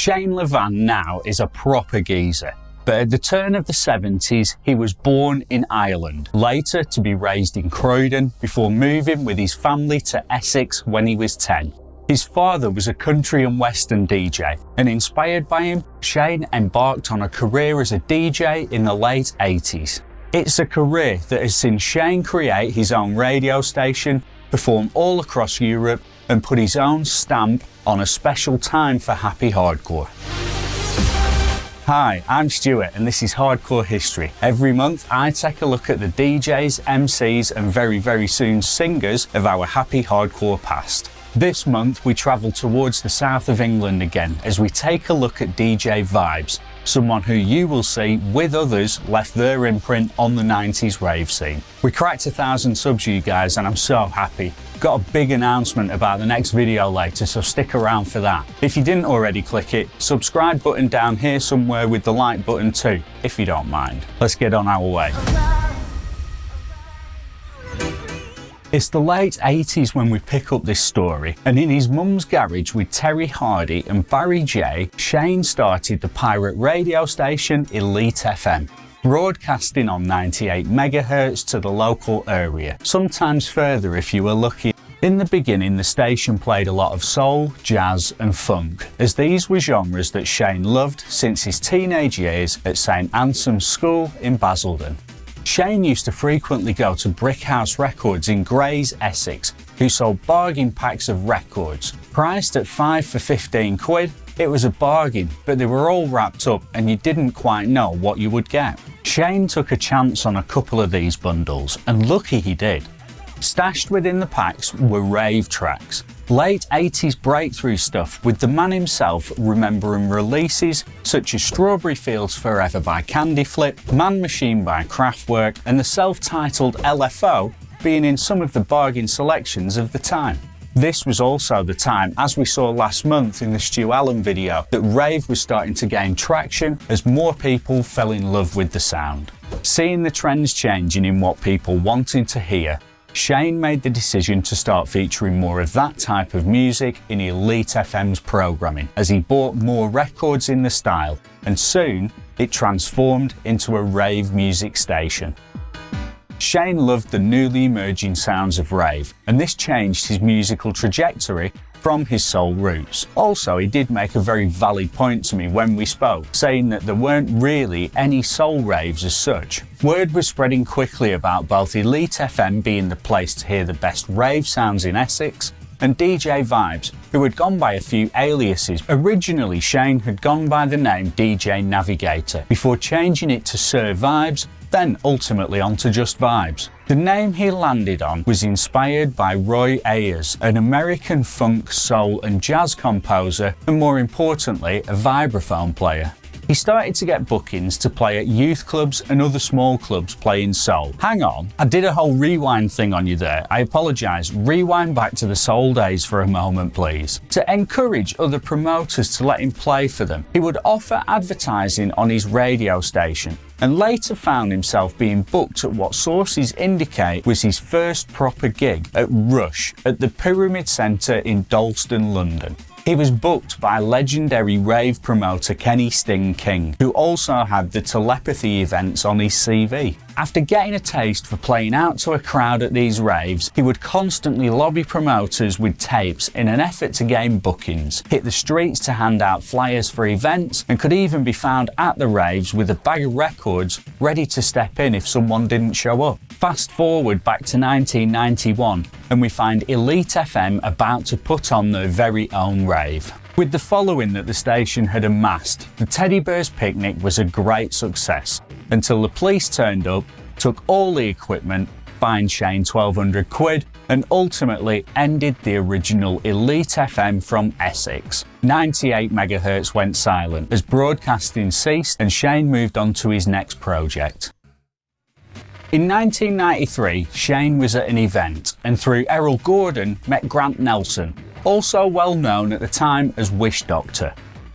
Shane Livelee now is a proper geezer, but at the turn of the 70s he was born in Ireland, later to be raised in Croydon before moving with his family to Essex when he was 10. His father was a country and western DJ, and inspired by him, Shane embarked on a career as a DJ in the late 80s. It's a career that has seen Shane create his own radio station, perform all across Europe, and put his own stamp on a special time for happy hardcore. Hi, I'm Stuart and this is Hardcore History. Every month I take a look at the DJs, MCs and very soon singers of our happy hardcore past. This month we travel towards the south of England again as we take a look at DJ Vibes, someone who you will see with others left their imprint on the 90s rave scene. We cracked 1,000 subs, you guys, and I'm so happy. Got a big announcement about the next video later, so stick around for that. If you didn't already click it, subscribe button down here somewhere with the like button too, if you don't mind. Let's get on our way. It's the late 80s when we pick up this story, and in his mum's garage with Terry Hardy and Barry J, Shane started the pirate radio station Elite FM, broadcasting on 98 MHz to the local area, sometimes further if you were lucky. In the beginning the station played a lot of soul, jazz and funk, as these were genres that Shane loved since his teenage years at St Anselm's School in Basildon. Shane used to frequently go to Brick House Records in Grays, Essex, who sold bargain packs of records. Priced at 5 for 15 quid, it was a bargain, but they were all wrapped up and you didn't quite know what you would get. Shane took a chance on a couple of these bundles, and lucky he did. Stashed within the packs were rave tracks, late 80s breakthrough stuff with the man himself remembering releases such as Strawberry Fields Forever by Candy Flip, Man Machine by Kraftwerk and the self-titled LFO being in some of the bargain selections of the time. This was also the time, as we saw last month in the Stu Allen video, that rave was starting to gain traction as more people fell in love with the sound. Seeing the trends changing in what people wanted to hear, Shane made the decision to start featuring more of that type of music in Elite FM's programming as he bought more records in the style, and soon it transformed into a rave music station. Shane loved the newly emerging sounds of rave, and this changed his musical trajectory from his soul roots. Also, he did make a very valid point to me when we spoke, saying that there weren't really any soul raves as such. Word was spreading quickly about both Elite FM being the place to hear the best rave sounds in Essex, and DJ Vibes, who had gone by a few aliases. Originally, Shane had gone by the name DJ Navigator, before changing it to Sir Vibes, then ultimately onto just Vibes. The name he landed on was inspired by Roy Ayers, an American funk, soul and jazz composer, and more importantly, a vibraphone player. He started to get bookings to play at youth clubs and other small clubs playing soul. Hang on, I did a whole rewind thing on you there. I apologise. Rewind back to the soul days for a moment, please. To encourage other promoters to let him play for them, he would offer advertising on his radio station, and later found himself being booked at what sources indicate was his first proper gig at Rush at the Pyramid Centre in Dalston, London. He was booked by legendary rave promoter Kenny Sting King, who also had the telepathy events on his CV. After getting a taste for playing out to a crowd at these raves, he would constantly lobby promoters with tapes in an effort to gain bookings, hit the streets to hand out flyers for events, and could even be found at the raves with a bag of records ready to step in if someone didn't show up. Fast forward back to 1991 and we find Elite FM about to put on their very own rave. With the following that the station had amassed, the Teddy Bears Picnic was a great success, until the police turned up, took all the equipment, fined Shane 1,200 quid and ultimately ended the original Elite FM from Essex. 98 MHz went silent as broadcasting ceased and Shane moved on to his next project. In 1993, Shane was at an event and through Errol Gordon met Grant Nelson, also well known at the time as Wish Doctor.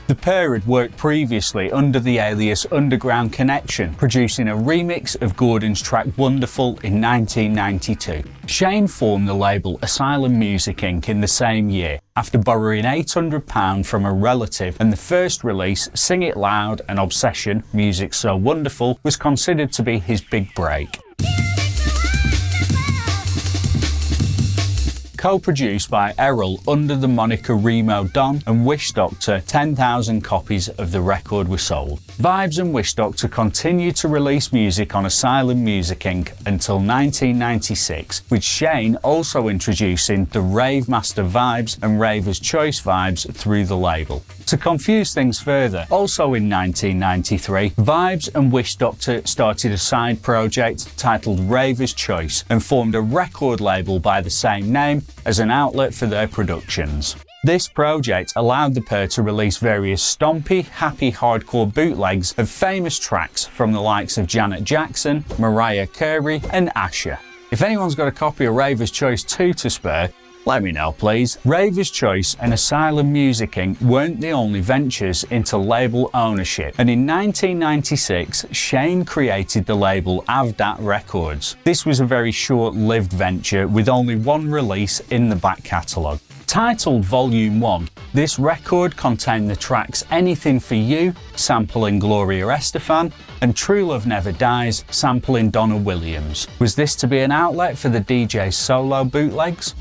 The pair had worked previously under the alias Underground Connection, producing a remix of Gordon's track Wonderful in 1992. Shane formed the label Asylum Music Inc. in the same year, after borrowing £800 from a relative, and the first release, Sing It Loud and Obsession, Music So Wonderful, was considered to be his big break. Co-produced by Errol under the moniker Remo Don and Wish Doctor, 10,000 copies of the record were sold. Vibes and Wish Doctor continued to release music on Asylum Music Inc. until 1996, with Shane also introducing the Rave Master Vibes and Ravers Choice Vibes through the label. To confuse things further, also in 1993, Vibes and Wish Doctor started a side project titled Ravers Choice and formed a record label by the same name as an outlet for their productions. This project allowed the pair to release various stompy, happy hardcore bootlegs of famous tracks from the likes of Janet Jackson, Mariah Carey and Asher. If anyone's got a copy of Ravers Choice 2 to spare, let me know please. Ravers Choice and Asylum Music Inc. weren't the only ventures into label ownership, and in 1996 Shane created the label Avdat Records. This was a very short-lived venture with only one release in the back catalogue. Titled Volume 1, this record contained the tracks Anything For You, sampling Gloria Estefan, and True Love Never Dies, sampling Donna Williams. Was this to be an outlet for the DJ's solo bootlegs?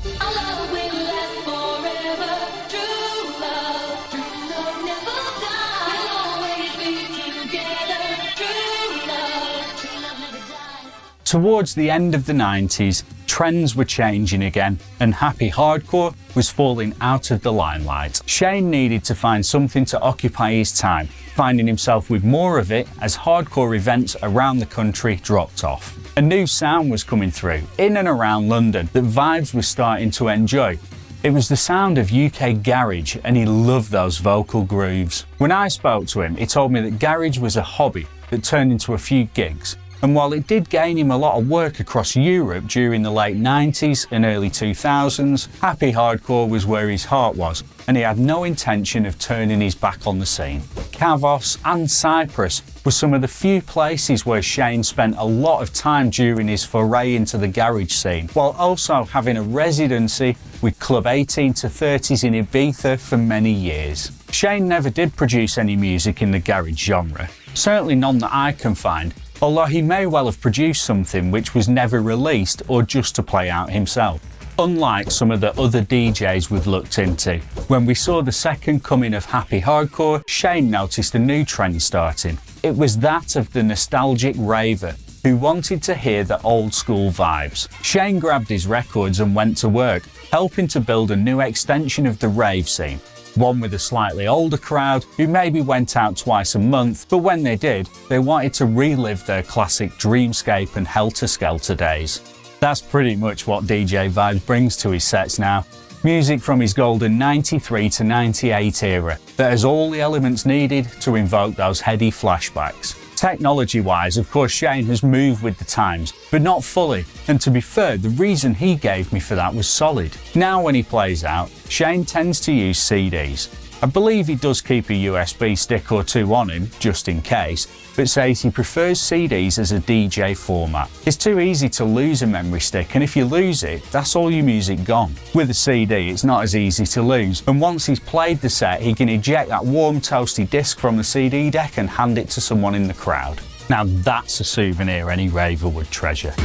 Towards the end of the 90s, trends were changing again, and happy hardcore was falling out of the limelight. Shane needed to find something to occupy his time, finding himself with more of it as hardcore events around the country dropped off. A new sound was coming through, in and around London, that Vibes was starting to enjoy. It was the sound of UK garage, and he loved those vocal grooves. When I spoke to him, he told me that garage was a hobby that turned into a few gigs. And while it did gain him a lot of work across Europe during the late 90s and early 2000s, happy hardcore was where his heart was, and he had no intention of turning his back on the scene. Kavos and Cyprus were some of the few places where Shane spent a lot of time during his foray into the garage scene, while also having a residency with Club 18 to 30s in Ibiza for many years. Shane never did produce any music in the garage genre, certainly none that I can find, although he may well have produced something which was never released or just to play out himself. Unlike some of the other DJs we've looked into, when we saw the second coming of happy hardcore, Shane noticed a new trend starting. It was that of the nostalgic raver, who wanted to hear the old school vibes. Shane grabbed his records and went to work, helping to build a new extension of the rave scene. One with a slightly older crowd who maybe went out twice a month, but when they did, they wanted to relive their classic Dreamscape and Helter Skelter days. That's pretty much what DJ Vibes brings to his sets now. Music from his golden 93 to 98 era that has all the elements needed to invoke those heady flashbacks. Technology-wise, of course, Shane has moved with the times, but not fully, and to be fair, the reason he gave me for that was solid. Now when he plays out, Shane tends to use CDs. I believe he does keep a USB stick or two on him, just in case, but says he prefers CDs as a DJ format. It's too easy to lose a memory stick, and if you lose it, that's all your music gone. With a CD, it's not as easy to lose, and once he's played the set, he can eject that warm, toasty disc from the CD deck and hand it to someone in the crowd. Now that's a souvenir any raver would treasure. Do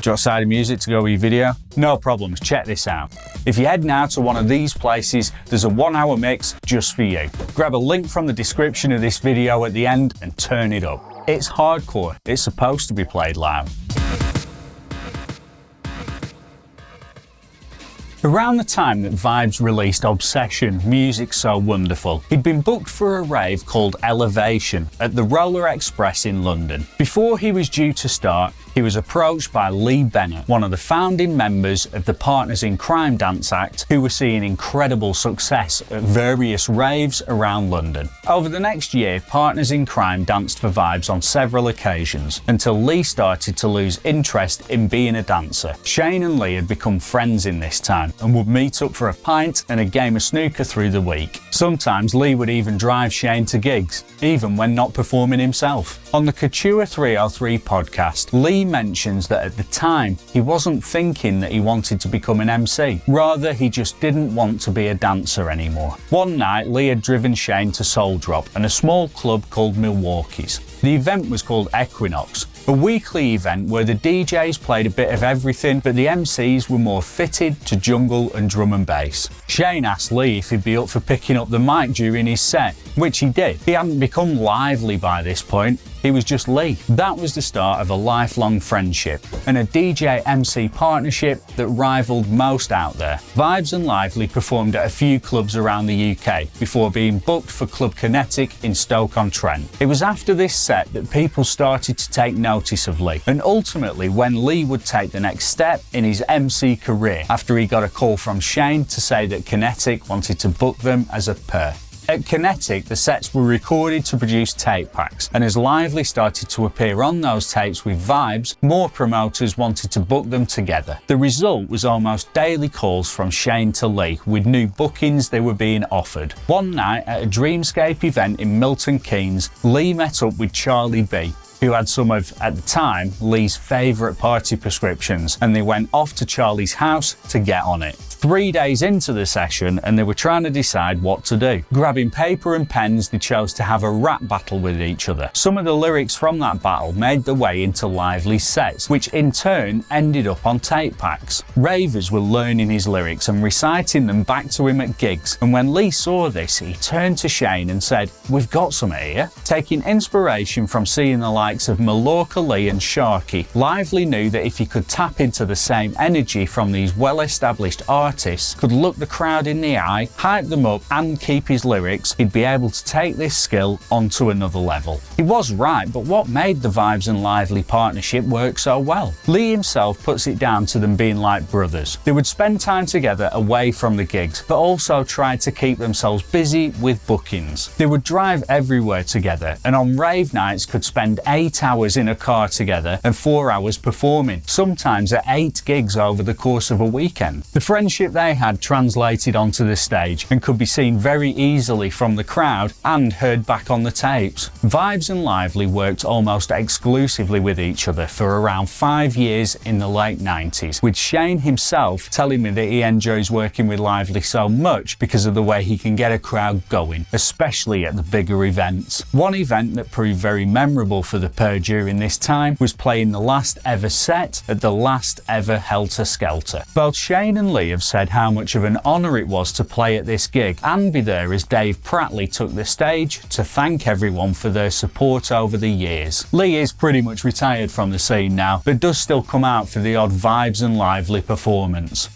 you want side of music to go with your video? No problems, check this out. If you head now to one of these places, there's a 1-hour mix just for you. Grab a link from the description of this video at the end and turn it up. It's hardcore, it's supposed to be played loud. Around the time that Vibes released Obsession, Music So Wonderful, he'd been booked for a rave called Elevation at the Roller Express in London. Before he was due to start, he was approached by Lee Bennett, one of the founding members of the Partners in Crime Dance Act, who were seeing incredible success at various raves around London. Over the next year, Partners in Crime danced for Vibes on several occasions, until Lee started to lose interest in being a dancer. Shane and Lee had become friends in this time, and would meet up for a pint and a game of snooker through the week. Sometimes Lee would even drive Shane to gigs, even when not performing himself. On the Couture 303 podcast, Lee mentions that at the time he wasn't thinking that he wanted to become an MC. Rather, he just didn't want to be a dancer anymore. One night, Lee had driven Shane to Soul Drop and a small club called Milwaukee's. The event was called Equinox, a weekly event where the DJs played a bit of everything, but the MCs were more fitted to jungle and drum and bass. Shane asked Lee if he'd be up for picking up the mic during his set, which he did. He hadn't become Livelee by this point, he was just Lee. That was the start of a lifelong friendship and a DJ-MC partnership that rivaled most out there. Vibes and Livelee performed at a few clubs around the UK before being booked for Club Kinetic in Stoke-on-Trent. It was after this set that people started to take notice of Lee, and ultimately when Lee would take the next step in his MC career after he got a call from Shane to say that Kinetic wanted to book them as a pair. At Kinetic, the sets were recorded to produce tape packs, and as Livelee started to appear on those tapes with Vibes, more promoters wanted to book them together. The result was almost daily calls from Shane to Lee, with new bookings they were being offered. One night at a Dreamscape event in Milton Keynes, Lee met up with Charlie B, who had some of, at the time, Lee's favourite party prescriptions, and they went off to Charlie's house to get on it. 3 days into the session, and they were trying to decide what to do. Grabbing paper and pens, they chose to have a rap battle with each other. Some of the lyrics from that battle made their way into Lively's sets, which in turn ended up on tape packs. Ravers were learning his lyrics and reciting them back to him at gigs, and when Lee saw this, he turned to Shane and said, "We've got some here." Taking inspiration from seeing the likes of Mallorca Lee and Sharky, Livelee knew that if he could tap into the same energy from these well-established artists, could look the crowd in the eye, hype them up and keep his lyrics, he'd be able to take this skill onto another level. He was right, but what made the Vibes and Livelee partnership work so well? Lee himself puts it down to them being like brothers. They would spend time together away from the gigs, but also tried to keep themselves busy with bookings. They would drive everywhere together, and on rave nights could spend 8 hours in a car together and 4 hours performing, sometimes at 8 gigs over the course of a weekend. The friendship they had translated onto the stage and could be seen very easily from the crowd and heard back on the tapes. Vibes and Livelee worked almost exclusively with each other for around 5 years in the late 90s, with Shane himself telling me that he enjoys working with Livelee so much because of the way he can get a crowd going, especially at the bigger events. One event that proved very memorable for the pair during this time was playing the last ever set at the last ever Helter Skelter. Both Shane and Lee have said how much of an honour it was to play at this gig and be there as Dave Prattley took the stage to thank everyone for their support over the years. Lee is pretty much retired from the scene now, but does still come out for the odd Vibes and Livelee performance.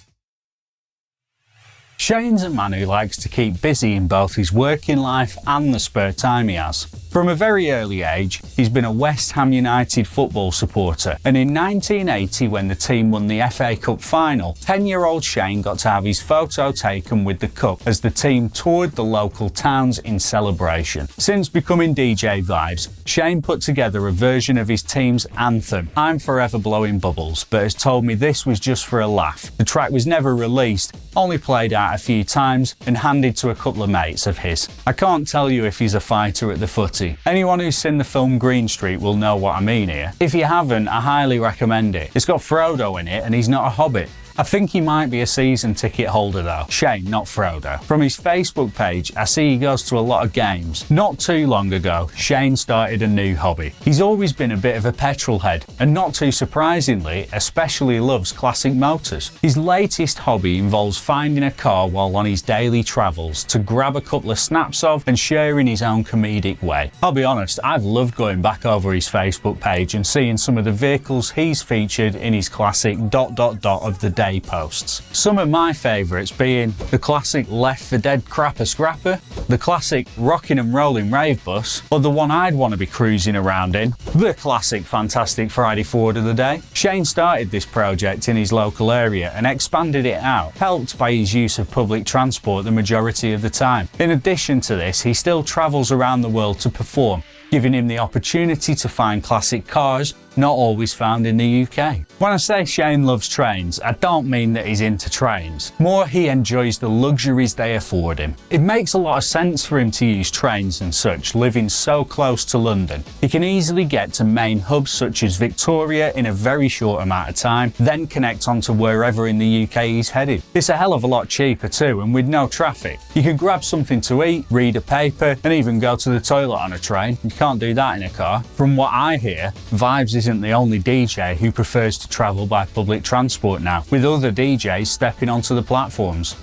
Shane's a man who likes to keep busy in both his working life and the spare time he has. From a very early age, he's been a West Ham United football supporter, and in 1980, when the team won the FA Cup final, 10-year-old Shane got to have his photo taken with the cup as the team toured the local towns in celebration. Since becoming DJ Vibes, Shane put together a version of his team's anthem, "I'm Forever Blowing Bubbles," but has told me this was just for a laugh. The track was never released, only played out a few times and handed to a couple of mates of his. I can't tell you if he's a fighter at the footy. Anyone who's seen the film Green Street will know what I mean here. If you haven't, I highly recommend it. It's got Frodo in it and he's not a hobbit. I think he might be a season ticket holder though. Shane, not Frodo. From his Facebook page, I see he goes to a lot of games. Not too long ago, Shane started a new hobby. He's always been a bit of a petrol head, and not too surprisingly, especially loves classic motors. His latest hobby involves finding a car while on his daily travels to grab a couple of snaps of and share in his own comedic way. I'll be honest, I've loved going back over his Facebook page and seeing some of the vehicles he's featured in his classic ... of the day day posts. Some of my favourites being the classic Left for Dead Crapper Scrapper, the classic Rockin' and Rollin' Rave Bus, or the one I'd want to be cruising around in, the classic Fantastic Friday Forward of the Day. Shane started this project in his local area and expanded it out, helped by his use of public transport the majority of the time. In addition to this, he still travels around the world to perform, giving him the opportunity to find classic cars not always found in the UK. When I say Shane loves trains, I don't mean that he's into trains. More, he enjoys the luxuries they afford him. It makes a lot of sense for him to use trains and such, living so close to London. He can easily get to main hubs such as Victoria in a very short amount of time, then connect on to wherever in the UK he's headed. It's a hell of a lot cheaper too, and with no traffic. You can grab something to eat, read a paper, and even go to the toilet on a train. You can't do that in a car. From what I hear, Vibes isn't the only DJ who prefers to travel by public transport now, with other DJs stepping onto the platforms.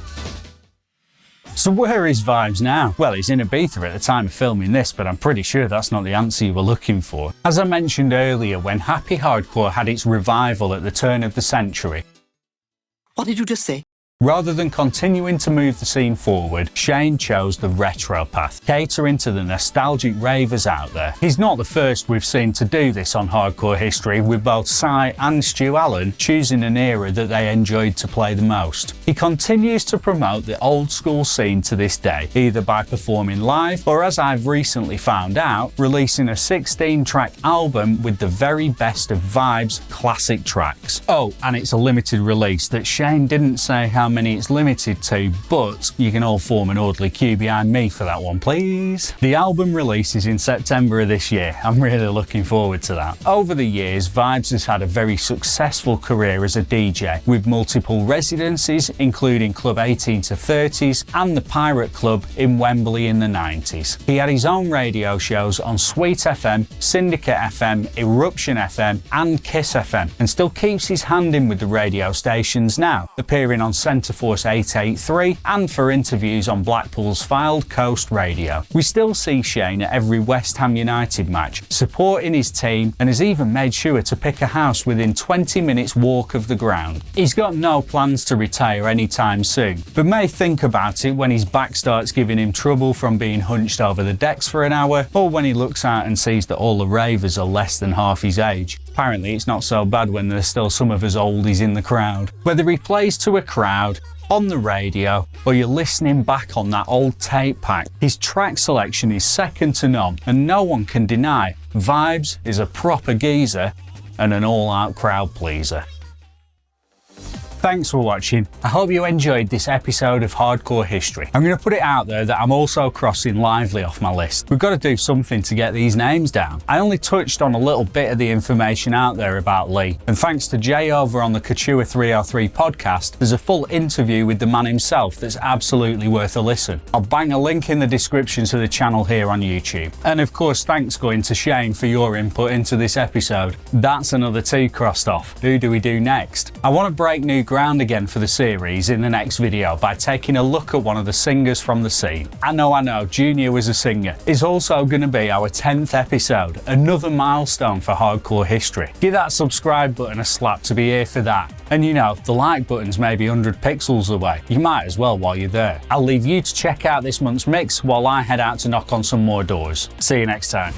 So where is Vibes now? Well, he's in Ibiza at the time of filming this, but I'm pretty sure that's not the answer you were looking for. As I mentioned earlier, when Happy Hardcore had its revival at the turn of the century. What did you just say? Rather than continuing to move the scene forward, Shane chose the retro path, catering to the nostalgic ravers out there. He's not the first we've seen to do this on Hardcore History, with both Cy and Stu Allen choosing an era that they enjoyed to play the most. He continues to promote the old school scene to this day, either by performing live or, as I've recently found out, releasing a 16-track album with the very best of Vibes' classic tracks. Oh, and it's a limited release that Shane didn't say how many it's limited to, but you can all form an orderly queue behind me for that one, please. The album releases in September of this year. I'm really looking forward to that. Over the years, Vibes has had a very successful career as a DJ, with multiple residencies including Club 18 to 30s and the Pirate Club in Wembley in the 90s. He had his own radio shows on Sweet FM, Syndicate FM, Eruption FM and Kiss FM, and still keeps his hand in with the radio stations now, appearing on Centre Force 883 and for interviews on Blackpool's Filed Coast Radio. We still see Shane at every West Ham United match, supporting his team, and has even made sure to pick a house within 20 minutes walk of the ground. He's got no plans to retire anytime soon, but may think about it when his back starts giving him trouble from being hunched over the decks for an hour, or when he looks out and sees that all the ravers are less than half his age. Apparently it's not so bad when there's still some of us oldies in the crowd. Whether he plays to a crowd, on the radio, or you're listening back on that old tape pack, his track selection is second to none, and no one can deny Vibes is a proper geezer and an all-out crowd pleaser. Thanks for watching. I hope you enjoyed this episode of Hardcore History. I'm going to put it out there that I'm also crossing Livelee off my list. We've got to do something to get these names down. I only touched on a little bit of the information out there about Lee, and thanks to Jay over on the Couture 303 podcast, there's a full interview with the man himself that's absolutely worth a listen. I'll bang a link in the description to the channel here on YouTube. And of course, thanks going to Shane for your input into this episode. That's another T crossed off. Who do we do next? I want to break new ground again for the series in the next video by taking a look at one of the singers from the scene. I know, Junior was a singer. It's also going to be our 10th episode, another milestone for Hardcore History. Give that subscribe button a slap to be here for that. And you know, the like button's maybe 100 pixels away. You might as well while you're there. I'll leave you to check out this month's mix while I head out to knock on some more doors. See you next time.